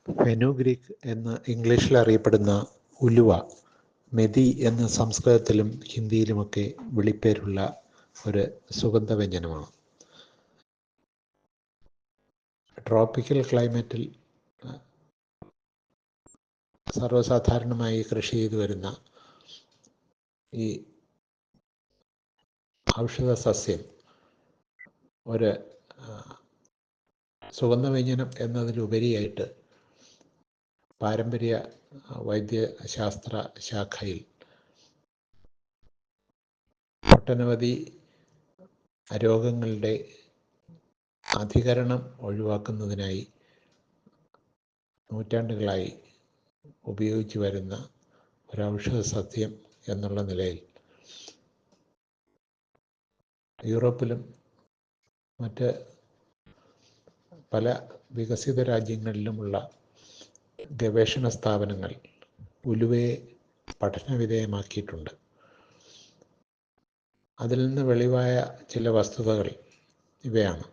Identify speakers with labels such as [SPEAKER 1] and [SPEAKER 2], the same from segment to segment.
[SPEAKER 1] Fenugreek എന്ന് ഇംഗ്ലീഷിൽ അറിയപ്പെടുന്ന ഉലുവ, മെതി എന്ന് സംസ്കൃതത്തിലും ഹിന്ദിയിലുമൊക്കെ വിളിപ്പേരുള്ള ഒരു സുഗന്ധവ്യഞ്ജനമാണ്. ട്രോപ്പിക്കൽ ക്ലൈമറ്റിൽ സർവ്വസാധാരണമായി കൃഷി ചെയ്തു വരുന്ന ഈ ഔഷധ സസ്യം ഒരു സുഗന്ധവ്യഞ്ജനം എന്നതിലുപരിയായിട്ട് പാരമ്പര്യ വൈദ്യശാസ്ത്ര ശാഖയിൽ ഒട്ടനവധി രോഗങ്ങളുടെ അധികരണം ഒഴിവാക്കുന്നതിനായി നൂറ്റാണ്ടുകളായി ഉപയോഗിച്ചു വരുന്ന ഒരു ഔഷധ സസ്യം എന്നുള്ള നിലയിൽ യൂറോപ്പിലും മറ്റ് പല വികസിത രാജ്യങ്ങളിലുമുള്ള ഗവേഷണ സ്ഥാപനങ്ങൾ ഉലുവയെ പഠനവിധേയമാക്കിയിട്ടുണ്ട്. അതിൽ നിന്ന് വെളിവായ ചില വസ്തുതകൾ ഇവയാണ്.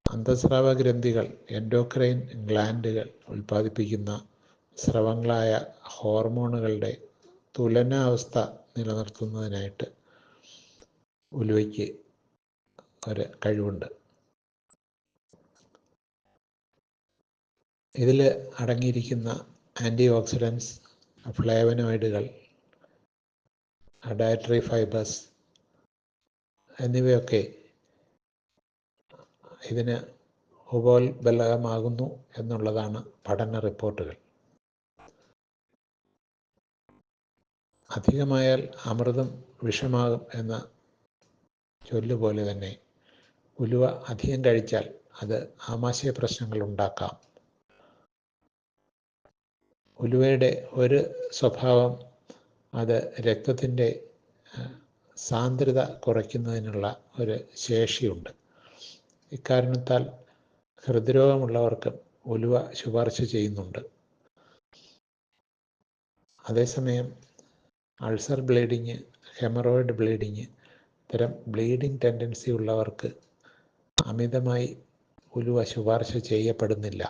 [SPEAKER 1] അന്തഃസ്രാവ ഗ്രന്ഥികൾ, എൻഡോക്രൈൻ ഗ്ലാൻഡുകൾ ഉൽപ്പാദിപ്പിക്കുന്ന സ്രവങ്ങളായ ഹോർമോണുകളുടെ തുലനാവസ്ഥ നിലനിർത്തുന്നതിനായിട്ട് ഉലുവയ്ക്ക് ഒരു കഴിവുണ്ട്. ഇതിൽ അടങ്ങിയിരിക്കുന്ന ആൻറ്റി ഓക്സിഡൻസ്, ഫ്ലേവനോയിഡുകൾ, ഡയറ്ററി ഫൈബേഴ്സ് എന്നിവയൊക്കെ ഇതിന് ഉപോത്ബലകമാകുന്നു എന്നുള്ളതാണ് പഠന റിപ്പോർട്ടുകൾ. അധികമായാൽ അമൃതം വിഷമാകും എന്ന ചൊല്ലുപോലെ തന്നെ ഉലുവ അധികം കഴിച്ചാൽ അത് ആമാശയ പ്രശ്നങ്ങൾ ഉണ്ടാക്കാം. ഉലുവയുടെ ഒരു സ്വഭാവം, അത് രക്തത്തിൻ്റെ സാന്ദ്രത കുറയ്ക്കുന്നതിനുള്ള ഒരു ശേഷിയുണ്ട്. ഇക്കാരണത്താൽ ഹൃദ്രോഗമുള്ളവർക്കും ഉലുവ ശുപാർശ ചെയ്യുന്നുണ്ട്. അതേസമയം അൾസർ ബ്ലീഡിങ്, ഹെമറോയിഡ് ബ്ലീഡിങ്, ഇത്തരം ബ്ലീഡിങ് ടെൻഡൻസി ഉള്ളവർക്ക് അമിതമായി ഉലുവ ശുപാർശ ചെയ്യപ്പെടുന്നില്ല.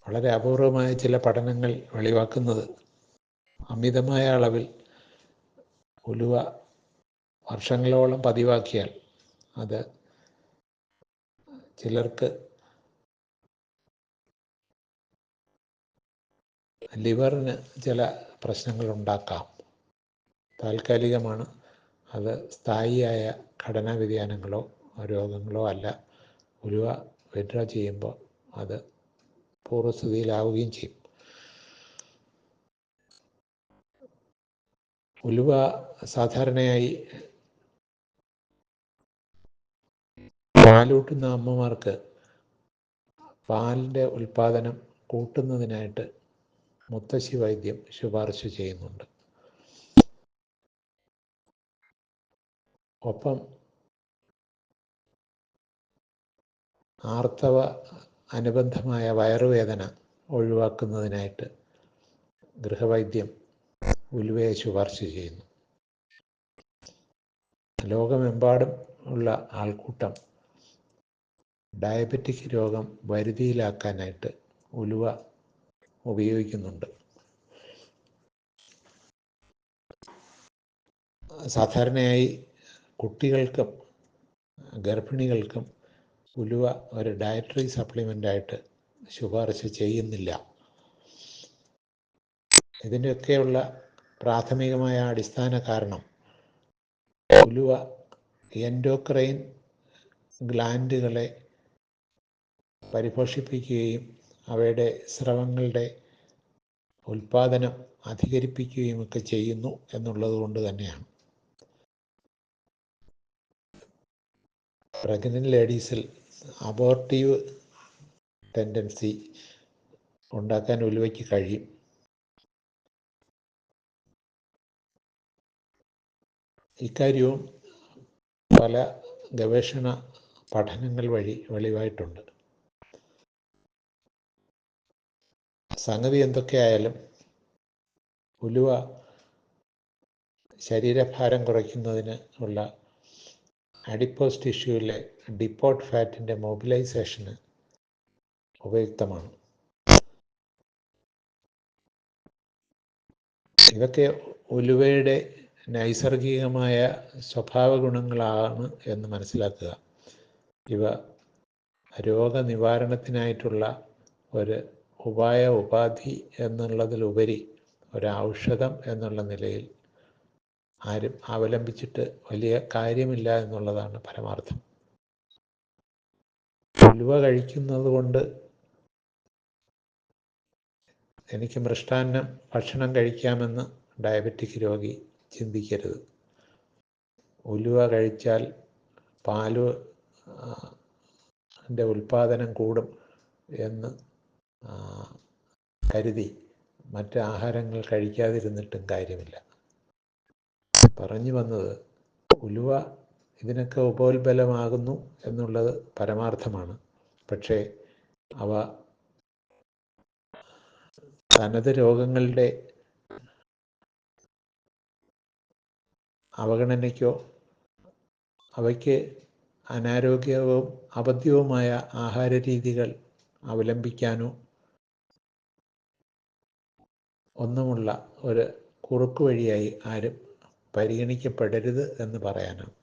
[SPEAKER 1] വളരെ അപൂർവമായ ചില പഠനങ്ങൾ വെളിവാക്കുന്നത് അമിതമായ അളവിൽ ഉലുവ വർഷങ്ങളോളം പതിവാക്കിയാൽ അത് ചിലർക്ക് ലിവറിന് ചില പ്രശ്നങ്ങളുണ്ടാക്കാം. താൽക്കാലികമാണ്. അത് സ്ഥായിയായ ഘടനാ വ്യതിയാനങ്ങളോ രോഗങ്ങളോ അല്ല. ഉലുവ വിഡ്ര ചെയ്യുമ്പോൾ അത് പൂർവ്വസ്ഥിതിയിലാവുകയും ചെയ്യും. ഉലുവ സാധാരണയായി പാലൂട്ടുന്ന അമ്മമാർക്ക് പാലിൻ്റെ ഉൽപ്പാദനം കൂട്ടുന്നതിനായിട്ട് മുത്തശ്ശി വൈദ്യം ശുപാർശ ചെയ്യുന്നുണ്ട്. ഒപ്പം ആർത്തവ അനുബന്ധമായ വയറുവേദന ഒഴിവാക്കുന്നതിനായിട്ട് ഗൃഹവൈദ്യം ഉലുവയെ ശുപാർശ ചെയ്യുന്നു. ലോകമെമ്പാടും ഉള്ള ആൾക്കൂട്ടം ഡയബറ്റിക് രോഗം വരുതിയിലാക്കാനായിട്ട് ഉലുവ ഉപയോഗിക്കുന്നുണ്ട്. സാധാരണയായി കുട്ടികൾക്കും ഗർഭിണികൾക്കും ഉലുവ ഒരു ഡയറ്ററി സപ്ലിമെൻ്റായിട്ട് ശുപാർശ ചെയ്യുന്നില്ല. ഇതിൻ്റെയൊക്കെയുള്ള പ്രാഥമികമായ അടിസ്ഥാന കാരണം ഉലുവ എൻഡോക്രൈൻ ഗ്ലാൻഡുകളെ പരിപോഷിപ്പിക്കുകയും അവയുടെ സ്രവങ്ങളുടെ ഉൽപ്പാദനം അധികരിപ്പിക്കുകയും ഒക്കെ ചെയ്യുന്നു എന്നുള്ളത് കൊണ്ട് തന്നെയാണ്. പ്രഗ്നൻ്റ് ലേഡീസിൽ അബോർട്ടീവ് ടെൻഡൻസി ഉണ്ടാക്കാൻ ഉലുവയ്ക്ക് കഴിയും. ഇക്കാര്യവും പല ഗവേഷണ പഠനങ്ങൾ വഴി വെളിവായിട്ടുണ്ട്. സംഗതി എന്തൊക്കെയായാലും ഉലുവ ശരീരഭാരം കുറയ്ക്കുന്നതിന് ഉള്ള അഡിപ്പോസ് ടിഷ്യൂവിലെ ഡിപ്പോട്ട് ഫാറ്റിൻ്റെ മൊബിലൈസേഷന് ഉപയുക്തമാണ്. ഇതൊക്കെ ഉലുവയുടെ നൈസർഗികമായ സ്വഭാവ ഗുണങ്ങളാണ് എന്ന് മനസ്സിലാക്കുക. ഇവ രോഗനിവാരണത്തിനായിട്ടുള്ള ഒരു ഉപാധി എന്നുള്ളതിലുപരി ഒരു ഔഷധം എന്നുള്ള നിലയിൽ ആരും അവലംബിച്ചിട്ട് വലിയ കാര്യമില്ല എന്നുള്ളതാണ് പരമാർത്ഥം. ഉലുവ കഴിക്കുന്നത് കൊണ്ട് എനിക്ക് മൃഷ്ടാന്നം ഭക്ഷണം കഴിക്കാമെന്ന് ഡയബറ്റിക് രോഗി ചിന്തിക്കരുത്. ഉലുവ കഴിച്ചാൽ പാല് ൻ്റെ ഉൽപ്പാദനം കൂടും എന്ന് കരുതി മറ്റ് ആഹാരങ്ങൾ കഴിക്കാതിരുന്നിട്ടും കാര്യമില്ല. പറഞ്ഞു വന്നത്, ഉലുവ ഇതിനൊക്കെ ഉപോത്ബലമാകുന്നു എന്നുള്ളത് പരമാർത്ഥമാണ്. പക്ഷേ അവ തനത് രോഗങ്ങളുടെ അവഗണനയ്ക്കോ അവയ്ക്ക് അനാരോഗ്യവും അപഥ്യവുമായ ആഹാര രീതികൾ അവലംബിക്കാനോ ഒന്നുമുള്ള ഒരു കുറുക്കു വഴിയായി ആരും പരിഗണിക്കപ്പെടരുത് എന്ന് പറയാനാണ്.